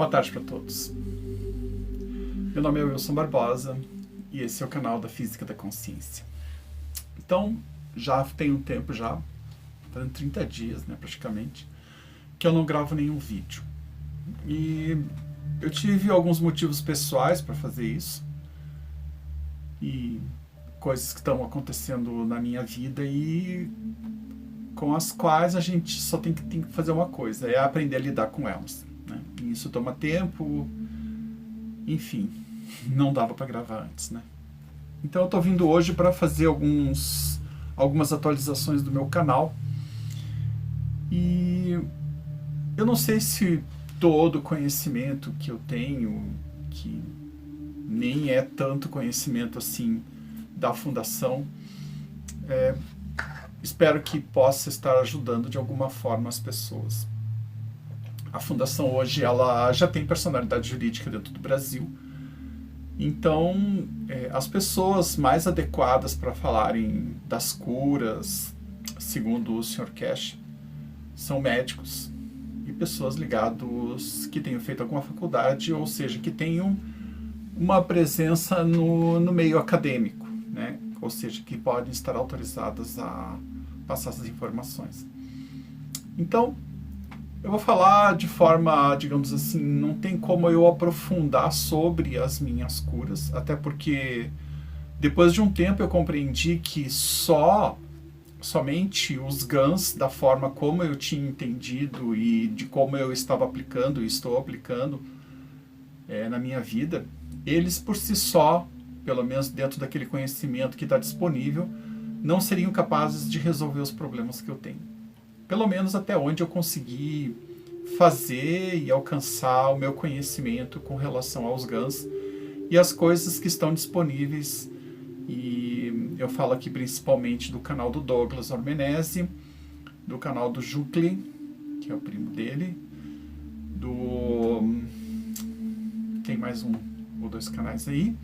Boa tarde para todos. Meu nome é Wilson Barbosa e esse é o canal da Física da Consciência. Então, já tem um tempo fazendo 30 dias, né, praticamente, que eu não gravo nenhum vídeo. E eu tive alguns motivos pessoais para fazer isso e coisas que estão acontecendo na minha vida e com as quais a gente só tem que fazer uma coisa, é aprender a lidar com elas, né? E isso toma tempo, enfim, não dava para gravar antes, né? Então eu estou vindo hoje para fazer algumas atualizações do meu canal e eu não sei se todo o conhecimento que eu tenho, que nem é tanto conhecimento assim da Fundação, espero que possa estar ajudando de alguma forma as pessoas. A Fundação hoje ela já tem personalidade jurídica dentro do Brasil, então as pessoas mais adequadas para falarem das curas, segundo o Sr. Cash, são médicos e pessoas ligadas que tenham feito alguma faculdade, ou seja, que tenham uma presença no meio acadêmico, né? Ou seja, que podem estar autorizadas a passar essas informações. Então, eu vou falar de forma, digamos assim, não tem como eu aprofundar sobre as minhas curas, até porque depois de um tempo eu compreendi que somente os GANs, da forma como eu tinha entendido e de como eu estava aplicando e estou aplicando na minha vida, eles por si só, pelo menos dentro daquele conhecimento que está disponível, não seriam capazes de resolver os problemas que eu tenho. Pelo menos até onde eu consegui fazer e alcançar o meu conhecimento com relação aos GANs e as coisas que estão disponíveis. E eu falo aqui principalmente do canal do Douglas Ormenese, do canal do Jukli, que é o primo dele, tem mais um ou dois canais aí,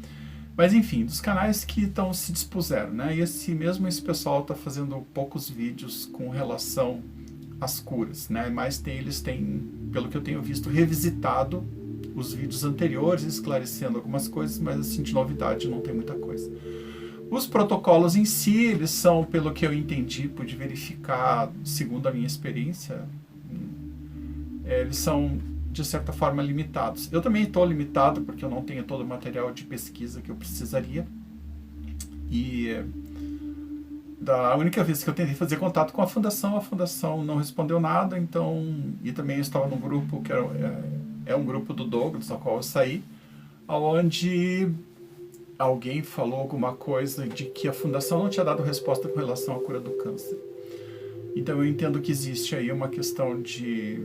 mas enfim, dos canais que se dispuseram, né? E esse pessoal está fazendo poucos vídeos com relação às curas, né? Mas eles têm, pelo que eu tenho visto, revisitado os vídeos anteriores, esclarecendo algumas coisas, mas assim, de novidade não tem muita coisa. Os protocolos em si, eles são, pelo que eu entendi, pude verificar, segundo a minha experiência, eles são de certa forma limitados. Eu também estou limitado porque eu não tenho todo o material de pesquisa que eu precisaria. E da única vez que eu tentei fazer contato com a Fundação não respondeu nada, então, e também eu estava num grupo que é um grupo do Douglas, ao qual eu saí, onde alguém falou alguma coisa de que a Fundação não tinha dado resposta com relação à cura do câncer. Então eu entendo que existe aí uma questão de,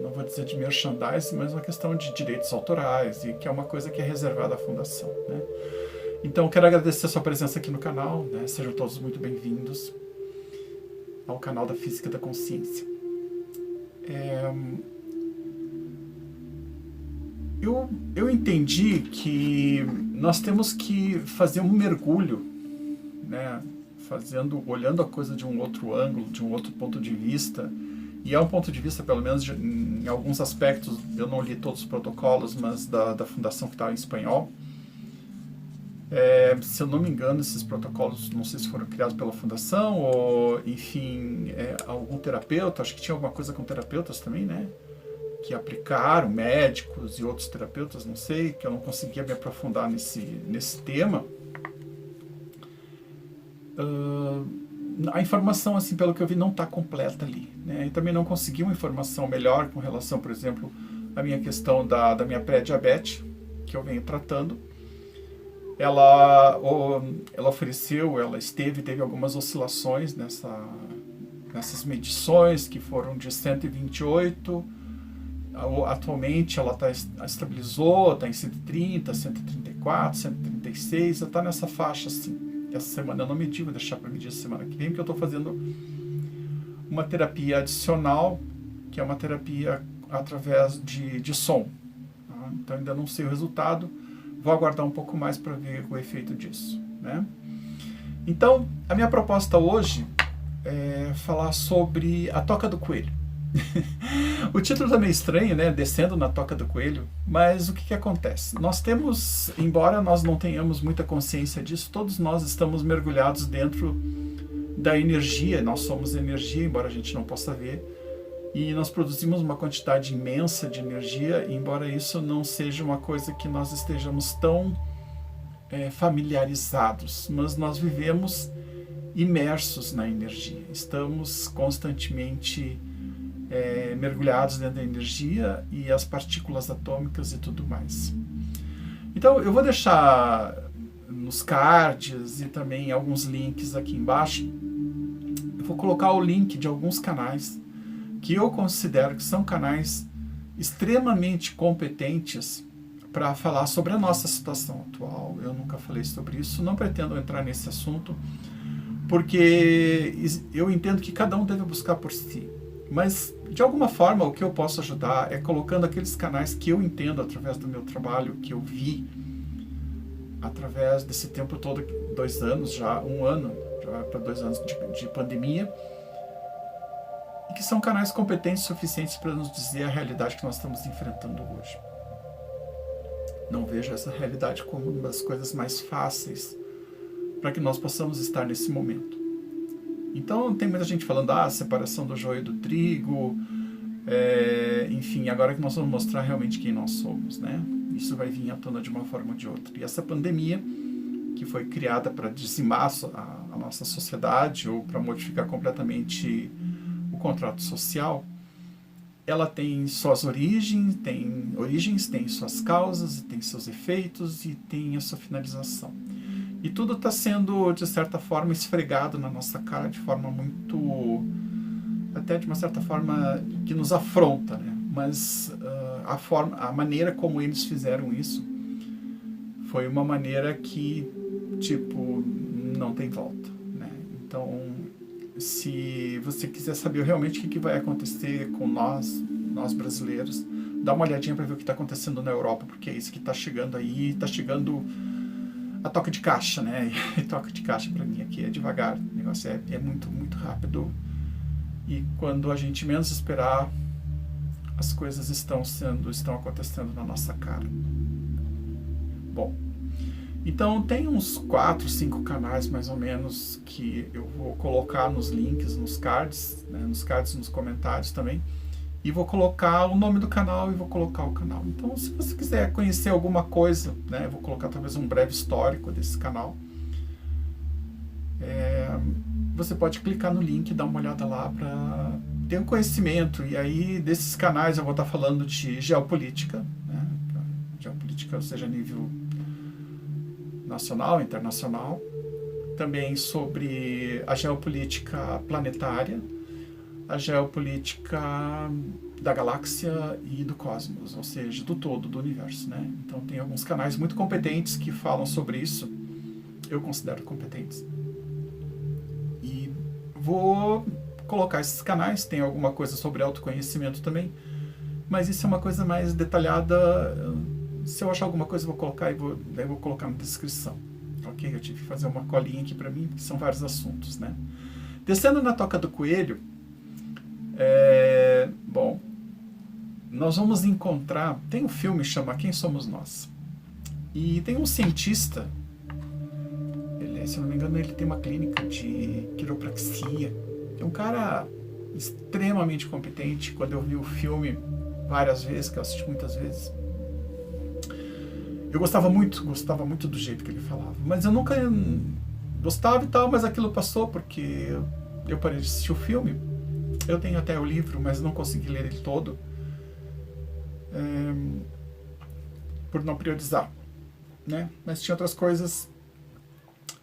não vou dizer de merchandising, mas uma questão de direitos autorais, e que é uma coisa que é reservada à Fundação, né? Então, quero agradecer a sua presença aqui no canal, né? Sejam todos muito bem-vindos ao canal da Física da Consciência. Eu entendi que nós temos que fazer um mergulho, né? Olhando a coisa de um outro ângulo, de um outro ponto de vista. E é um ponto de vista, pelo menos em alguns aspectos, eu não li todos os protocolos, mas da Fundação que está em espanhol. Se eu não me engano, esses protocolos, não sei se foram criados pela Fundação ou, enfim, algum terapeuta, acho que tinha alguma coisa com terapeutas também, né? Que aplicaram, médicos e outros terapeutas, não sei, que eu não conseguia me aprofundar nesse tema. A informação, assim, pelo que eu vi, não está completa ali, né? E também não consegui uma informação melhor com relação, por exemplo, à minha questão da minha pré-diabetes, que eu venho tratando. Ela teve algumas oscilações nessas medições, que foram de 128, atualmente ela estabilizou, está em 130, 134, 136, está nessa faixa assim. Essa semana eu não medi, vou deixar para medir a semana que vem, porque eu estou fazendo uma terapia adicional, que é uma terapia através de som. Tá? Então ainda não sei o resultado, vou aguardar um pouco mais para ver o efeito disso, né? Então, a minha proposta hoje é falar sobre a toca do coelho. O título tá meio estranho, né? Descendo na toca do coelho. Mas o que acontece? Nós temos, embora nós não tenhamos muita consciência disso, todos nós estamos mergulhados dentro da energia. Nós somos energia, embora a gente não possa ver. E nós produzimos uma quantidade imensa de energia, embora isso não seja uma coisa que nós estejamos tão familiarizados. Mas nós vivemos imersos na energia. Estamos constantemente mergulhados dentro da energia e as partículas atômicas e tudo mais. Então eu vou deixar nos cards e também alguns links aqui embaixo. Eu vou colocar o link de alguns canais que eu considero que são canais extremamente competentes para falar sobre a nossa situação atual. Eu nunca falei sobre isso, não pretendo entrar nesse assunto, porque eu entendo que cada um deve buscar por si. Mas, de alguma forma, o que eu posso ajudar é colocando aqueles canais que eu entendo através do meu trabalho, que eu vi através desse tempo todo, 2 anos já, 1 ano, já para 2 anos de pandemia, e que são canais competentes o suficientes para nos dizer a realidade que nós estamos enfrentando hoje. Não vejo essa realidade como uma das coisas mais fáceis para que nós possamos estar nesse momento. Então tem muita gente falando, separação do joio do trigo, enfim, agora que nós vamos mostrar realmente quem nós somos, né? Isso vai vir à tona de uma forma ou de outra. E essa pandemia, que foi criada para dizimar a nossa sociedade ou para modificar completamente o contrato social, ela tem suas origens, tem suas causas, tem seus efeitos e tem a sua finalização. E tudo está sendo, de certa forma, esfregado na nossa cara de forma muito... até de uma certa forma que nos afronta, né? Mas a maneira como eles fizeram isso foi uma maneira que, tipo, não tem volta, né? Então, se você quiser saber realmente o que vai acontecer com nós brasileiros, dá uma olhadinha para ver o que está acontecendo na Europa, porque é isso que está chegando aí, está chegando a toca de caixa, né? E toca de caixa para mim aqui é devagar, o negócio é muito, muito rápido, e quando a gente menos esperar, as coisas estão acontecendo na nossa cara. Bom, então tem uns 4, 5 canais mais ou menos que eu vou colocar nos links, nos cards, né? Nos cards, nos comentários também. E vou colocar o nome do canal e vou colocar o canal. Então, se você quiser conhecer alguma coisa, né, eu vou colocar talvez um breve histórico desse canal. Você pode clicar no link e dar uma olhada lá para ter um conhecimento. E aí, desses canais, eu vou estar falando de geopolítica, né, geopolítica, ou seja, a nível nacional, internacional. Também sobre a geopolítica planetária, a geopolítica da galáxia e do cosmos, ou seja, do todo, do universo, né? Então tem alguns canais muito competentes que falam sobre isso, eu considero competentes. E vou colocar esses canais, tem alguma coisa sobre autoconhecimento também, mas isso é uma coisa mais detalhada. Se eu achar alguma coisa eu vou colocar daí eu vou colocar na descrição. Ok? Eu tive que fazer uma colinha aqui para mim, porque são vários assuntos, né? Descendo na toca do coelho, bom, nós vamos encontrar, tem um filme que chama Quem Somos Nós, e tem um cientista, se eu não me engano ele tem uma clínica de quiropraxia, é um cara extremamente competente. Quando eu vi o filme várias vezes, que eu assisti muitas vezes, eu gostava muito do jeito que ele falava, mas eu nunca gostava e tal, mas aquilo passou porque eu parei de assistir o filme. Eu tenho até o livro, mas não consegui ler ele todo, por não priorizar, né? Mas tinha outras coisas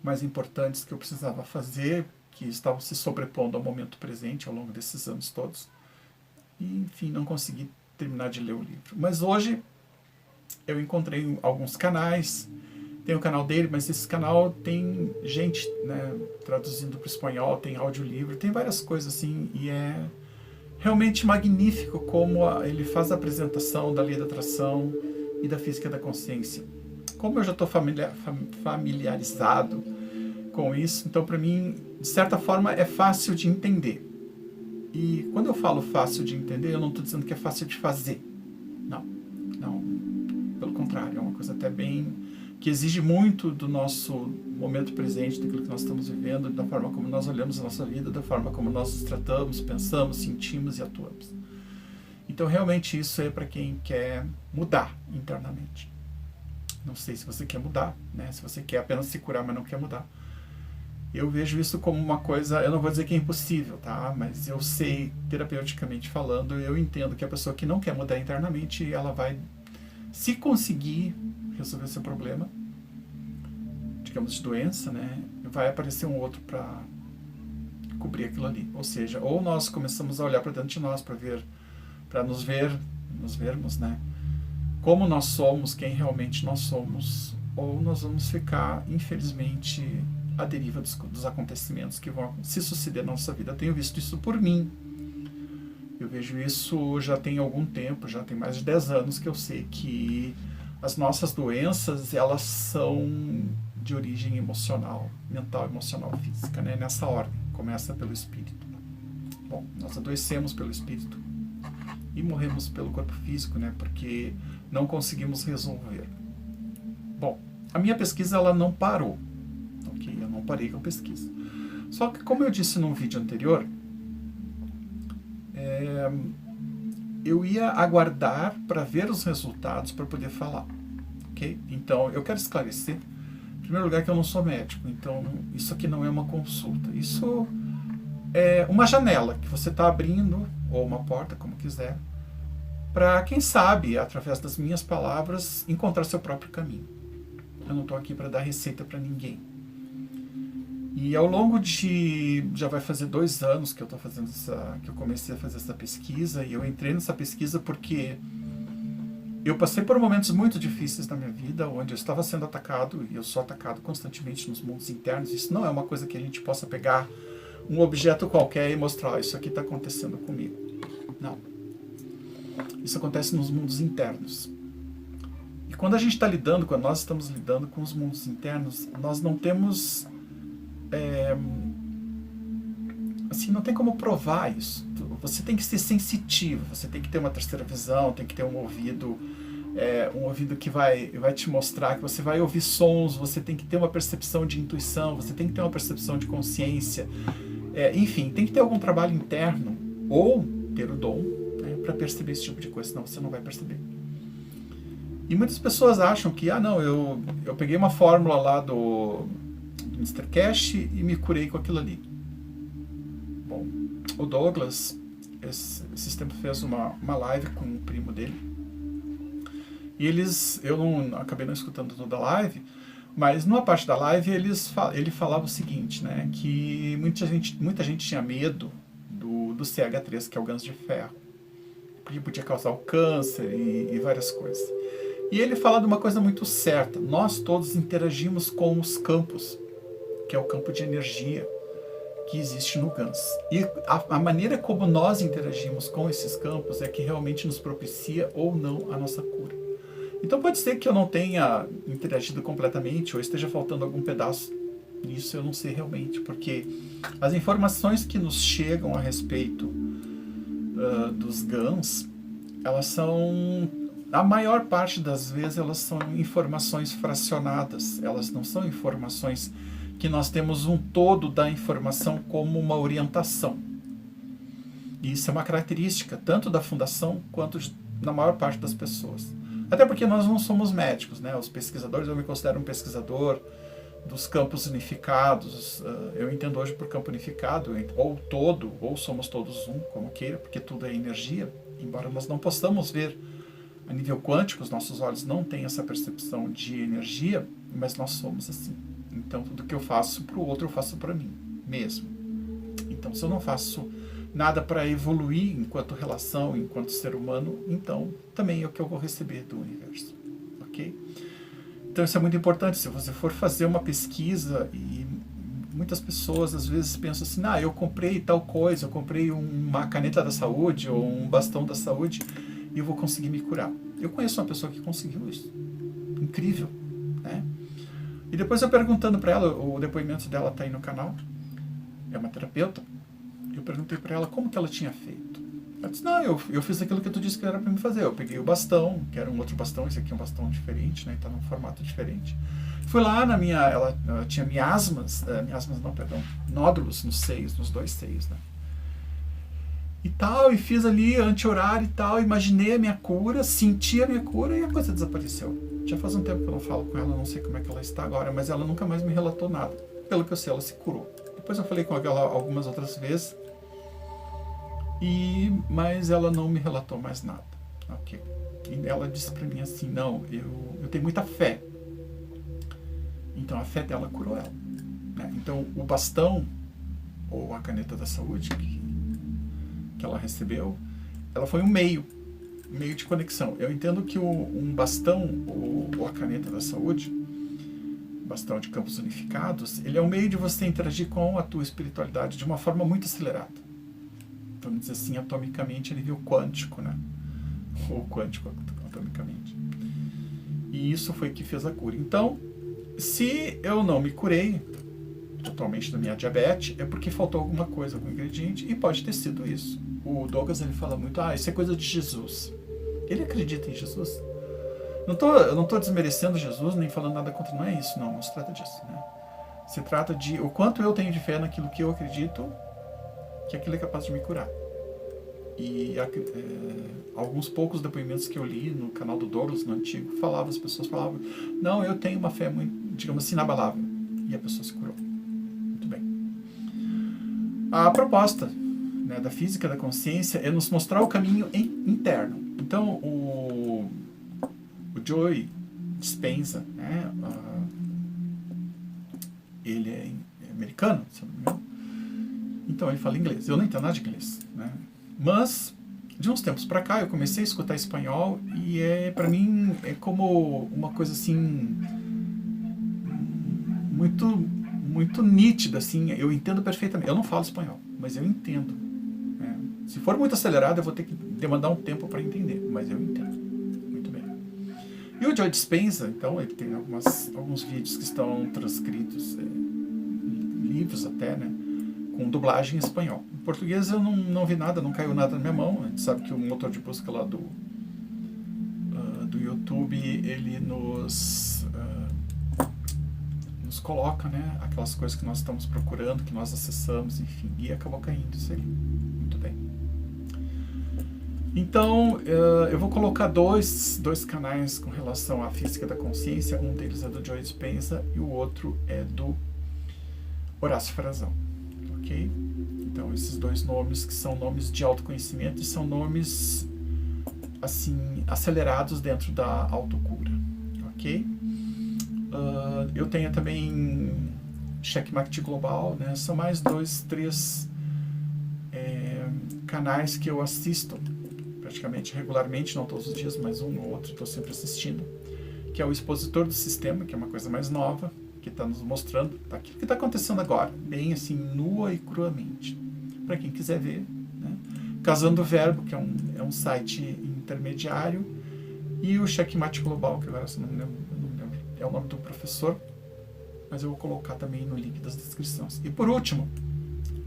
mais importantes que eu precisava fazer, que estavam se sobrepondo ao momento presente ao longo desses anos todos. E, enfim, não consegui terminar de ler o livro. Mas hoje eu encontrei alguns canais. Tem o canal dele, mas esse canal tem gente, né, traduzindo para o espanhol, tem audiolivro, tem várias coisas assim, e é realmente magnífico como ele faz a apresentação da lei da atração e da física da consciência. Como eu já estou familiarizado com isso, então para mim, de certa forma, é fácil de entender. E quando eu falo fácil de entender, eu não estou dizendo que é fácil de fazer. Não, não. Pelo contrário, é uma coisa até bem... que exige muito do nosso momento presente, daquilo que nós estamos vivendo, da forma como nós olhamos a nossa vida, da forma como nós nos tratamos, pensamos, sentimos e atuamos. Então, realmente, isso é para quem quer mudar internamente. Não sei se você quer mudar, né? Se você quer apenas se curar, mas não quer mudar. Eu vejo isso como uma coisa, eu não vou dizer que é impossível, tá? Mas eu sei, terapeuticamente falando, eu entendo que a pessoa que não quer mudar internamente, ela vai, se conseguir resolver seu problema, digamos de doença, né? Vai aparecer um outro para cobrir aquilo ali. Ou seja, ou nós começamos a olhar para dentro de nós para nos vermos, né? Como nós somos, quem realmente nós somos, ou nós vamos ficar, infelizmente, à deriva dos acontecimentos que vão se suceder na nossa vida. Eu tenho visto isso por mim. Eu vejo isso já tem algum tempo, já tem mais de 10 anos que eu sei que as nossas doenças, elas são de origem emocional, mental, emocional, física, né? Nessa ordem. Começa pelo espírito. Bom, nós adoecemos pelo espírito e morremos pelo corpo físico, né? Porque não conseguimos resolver. Bom, a minha pesquisa, ela não parou. Ok? Eu não parei com a pesquisa. Só que, como eu disse num vídeo anterior, eu ia aguardar para ver os resultados para poder falar. Ok? Então, eu quero esclarecer, em primeiro lugar, que eu não sou médico. Então, isso aqui não é uma consulta. Isso é uma janela que você está abrindo, ou uma porta, como quiser, para, quem sabe, através das minhas palavras, encontrar seu próprio caminho. Eu não estou aqui para dar receita para ninguém. E ao longo de... já vai fazer 2 anos que eu que eu comecei a fazer essa pesquisa, e eu entrei nessa pesquisa porque eu passei por momentos muito difíceis na minha vida, onde eu estava sendo atacado, e eu sou atacado constantemente nos mundos internos. Isso não é uma coisa que a gente possa pegar um objeto qualquer e mostrar, isso aqui está acontecendo comigo. Não. Isso acontece nos mundos internos. E quando a gente está lidando, quando nós estamos lidando com os mundos internos, nós não temos... assim, não tem como provar isso. Você tem que ser sensitivo, você tem que ter uma terceira visão, tem que ter um ouvido que vai te mostrar, que você vai ouvir sons, você tem que ter uma percepção de intuição, você tem que ter uma percepção de consciência, enfim, tem que ter algum trabalho interno, ou ter o dom, né, para perceber esse tipo de coisa, senão você não vai perceber. E muitas pessoas acham que, não, eu peguei uma fórmula lá do Mr. Cash e me curei com aquilo ali. Bom, o Douglas, esses tempos, fez uma live com o primo dele. E acabei não escutando toda a live, mas numa parte da live ele falava o seguinte, né, que muita gente tinha medo do CH3, que é o gás de ferro, porque podia causar o câncer e várias coisas. E ele fala de uma coisa muito certa: nós todos interagimos com os campos, que é o campo de energia que existe no GANS. E a maneira como nós interagimos com esses campos é que realmente nos propicia ou não a nossa cura. Então pode ser que eu não tenha interagido completamente ou esteja faltando algum pedaço. Isso eu não sei realmente, porque as informações que nos chegam a respeito dos GANs, elas são... a maior parte das vezes elas são informações fracionadas, elas não são informações que nós temos um todo da informação como uma orientação. E isso é uma característica tanto da Fundação quanto da maior parte das pessoas. Até porque nós não somos médicos, né? Os pesquisadores, eu me considero um pesquisador dos campos unificados. Eu entendo hoje por campo unificado, ou todo, ou somos todos um, como queira, porque tudo é energia. Embora nós não possamos ver a nível quântico, os nossos olhos não têm essa percepção de energia, mas nós somos assim. Então, tudo que eu faço para o outro, eu faço para mim mesmo. Então, se eu não faço nada para evoluir enquanto relação, enquanto ser humano, então também é o que eu vou receber do universo. Ok? Então, isso é muito importante. Se você for fazer uma pesquisa, e muitas pessoas às vezes pensam assim, eu comprei tal coisa, eu comprei uma caneta da saúde ou um bastão da saúde e eu vou conseguir me curar. Eu conheço uma pessoa que conseguiu isso. Incrível, né? E depois eu perguntando para ela, o depoimento dela está aí no canal, é uma terapeuta, eu perguntei para ela como que ela tinha feito. Ela disse, não, eu fiz aquilo que tu disse que era para me fazer. Eu peguei o bastão, que era um outro bastão, esse aqui é um bastão diferente, né? Está num formato diferente. Fui lá na minha, ela tinha miasmas não, perdão, nódulos nos seios, nos 2 seios, né? E tal, e fiz ali anti-horário e tal, imaginei a minha cura, senti a minha cura e a coisa desapareceu. Já faz um tempo que eu não falo com ela, não sei como é que ela está agora, mas ela nunca mais me relatou nada. Pelo que eu sei, ela se curou. Depois eu falei com ela algumas outras vezes, mas ela não me relatou mais nada. Ok. E ela disse pra mim assim, não, eu tenho muita fé. Então a fé dela curou ela. Né? Então o bastão, ou a caneta da saúde que ela recebeu, ela foi um meio de conexão. Eu entendo que um bastão, ou a caneta da saúde, bastão de campos unificados, ele é um meio de você interagir com a tua espiritualidade de uma forma muito acelerada. Vamos dizer assim, atomicamente, a nível quântico, né? Ou quântico, atomicamente. E isso foi que fez a cura. Então, se eu não me curei totalmente da minha diabetes, é porque faltou alguma coisa, algum ingrediente, e pode ter sido isso. O Douglas, ele fala muito, isso é coisa de Jesus. Ele acredita em Jesus. Eu não estou desmerecendo Jesus, nem falando nada contra, não é isso, não se trata disso, né? Se trata de o quanto eu tenho de fé naquilo que eu acredito, que aquilo é capaz de me curar. E alguns poucos depoimentos que eu li no canal do Douglas, no antigo, as pessoas falavam, não, eu tenho uma fé muito, digamos assim, inabalável. E a pessoa se curou. Muito bem. A proposta, né, da física da consciência é nos mostrar o caminho interno. Então, o Joe Dispenza, né, ele é americano, se eu não me engano. Então ele fala inglês. Eu não entendo nada de inglês, né? Mas de uns tempos para cá eu comecei a escutar espanhol e para mim é como uma coisa assim muito nítida, assim. Eu entendo perfeitamente. Eu não falo espanhol, mas eu entendo. Né? Se for muito acelerado eu vou ter que demandar um tempo para entender, mas eu entendo muito bem. E o Joe Dispenza, então, ele tem alguns vídeos que estão transcritos, livros até, né? Com dublagem em espanhol. Em português eu não vi nada, não caiu nada na minha mão. A gente sabe que o motor de busca lá do YouTube, ele nos coloca, né, aquelas coisas que nós estamos procurando, que nós acessamos, enfim, e acabou caindo isso aí. Muito bem. Então, eu vou colocar dois canais com relação à física da consciência. Um deles é do Joe Dispenza e o outro é do Horácio Frazão. Ok? Então, esses 2 nomes que são nomes de autoconhecimento e são nomes, assim, acelerados dentro da autocura. Ok? Eu tenho também Checkmate Global, né? São mais 2, 3 canais que eu assisto praticamente regularmente, não todos os dias, mas um ou outro estou sempre assistindo, que é o Expositor do Sistema, que é uma coisa mais nova, que está nos mostrando aquilo que está acontecendo agora, bem assim, nua e cruamente, para quem quiser ver, né? Casando o Verbo, que é um site intermediário, e o Checkmate Global, que agora eu não me lembro, é o nome do professor, mas eu vou colocar também no link das descrições. E por último,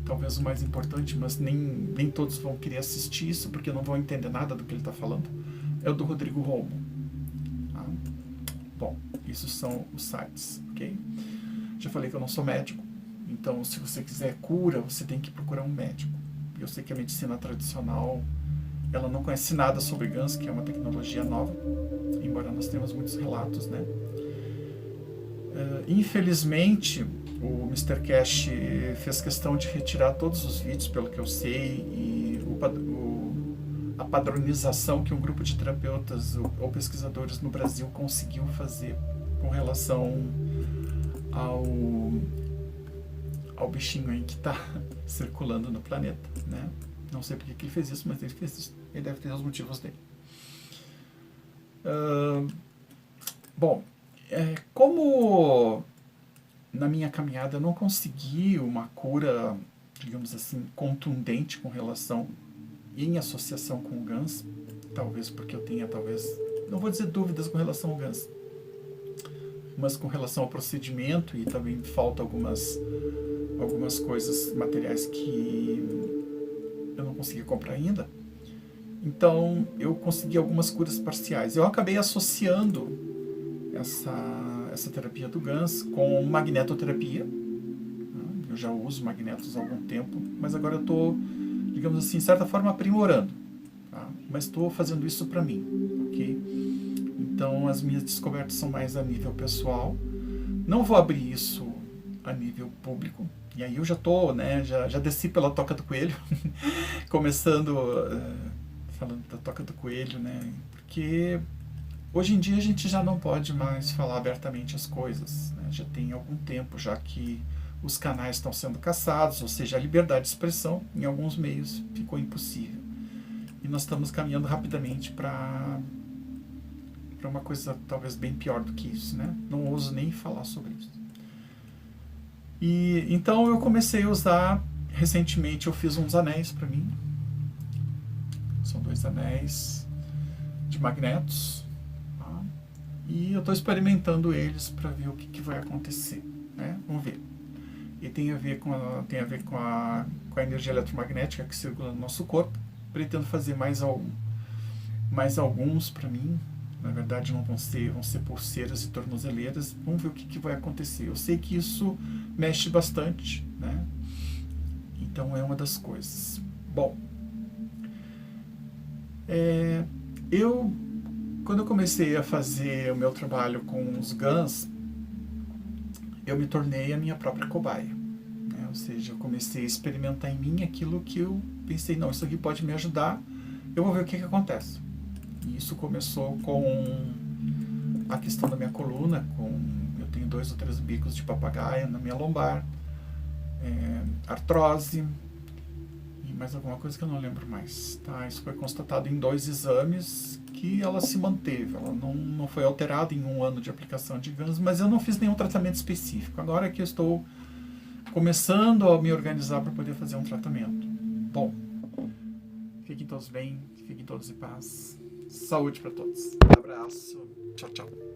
talvez o mais importante, mas nem todos vão querer assistir isso, porque não vão entender nada do que ele está falando, é o do Rodrigo Romo. Bom, isso são os sites, ok? Já falei que eu não sou médico, então se você quiser cura, você tem que procurar um médico. Eu sei que a medicina tradicional, ela não conhece nada sobre GANs, que é uma tecnologia nova, embora nós tenhamos muitos relatos, né? Infelizmente, o Mr. Cash fez questão de retirar todos os vídeos, pelo que eu sei, e a padronização que um grupo de terapeutas ou pesquisadores no Brasil conseguiu fazer com relação ao bichinho aí que está circulando no planeta, né? Não sei porque que ele fez isso, mas ele fez isso. Ele deve ter os motivos dele. Bom, como na minha caminhada eu não consegui uma cura, digamos assim, contundente com relação em associação com o GANS, talvez porque eu tenha, não vou dizer dúvidas com relação ao GANS, mas com relação ao procedimento, e também falta algumas coisas materiais que eu não consegui comprar ainda. Então, eu consegui algumas curas parciais. Eu acabei associando essa terapia do GANS com magnetoterapia. Eu já uso magnetos há algum tempo, mas agora eu estou, digamos assim, de certa forma aprimorando. Tá? Mas estou fazendo isso para mim, ok? Então, as minhas descobertas são mais a nível pessoal. Não vou abrir isso a nível público. E aí eu já estou, né, já desci pela toca do coelho, começando falando da toca do coelho, né? Porque hoje em dia a gente já não pode mais falar abertamente as coisas, né? Já tem algum tempo já que os canais estão sendo caçados, ou seja, a liberdade de expressão em alguns meios ficou impossível. E nós estamos caminhando rapidamente para uma coisa talvez bem pior do que isso, né? Não ouso nem falar sobre isso. E então eu comecei a usar, recentemente eu fiz uns anéis para mim. São 2 anéis de magnetos, tá? E eu estou experimentando eles para ver o que vai acontecer, né? Vamos ver. E tem a ver com a energia eletromagnética que circula no nosso corpo. Pretendo fazer mais alguns para mim. Na verdade não vão ser pulseiras e tornozeleiras. Vamos ver o que vai acontecer. Eu sei que isso mexe bastante, né? Então é uma das coisas. Bom, quando eu comecei a fazer o meu trabalho com os GANs, eu me tornei a minha própria cobaia, né? Ou seja, eu comecei a experimentar em mim aquilo que eu pensei, não, isso aqui pode me ajudar, eu vou ver o que acontece. E isso começou com a questão da minha coluna, eu tenho 2 ou 3 bicos de papagaio na minha lombar, artrose, e mais alguma coisa que eu não lembro mais. Tá? Isso foi constatado em 2 exames que ela se manteve, ela não foi alterada em 1 ano de aplicação de GANs, mas eu não fiz nenhum tratamento específico. Agora é que eu estou começando a me organizar para poder fazer um tratamento. Bom, fiquem todos bem, fiquem todos em paz. Saúde para todos. Um abraço. Tchau, tchau.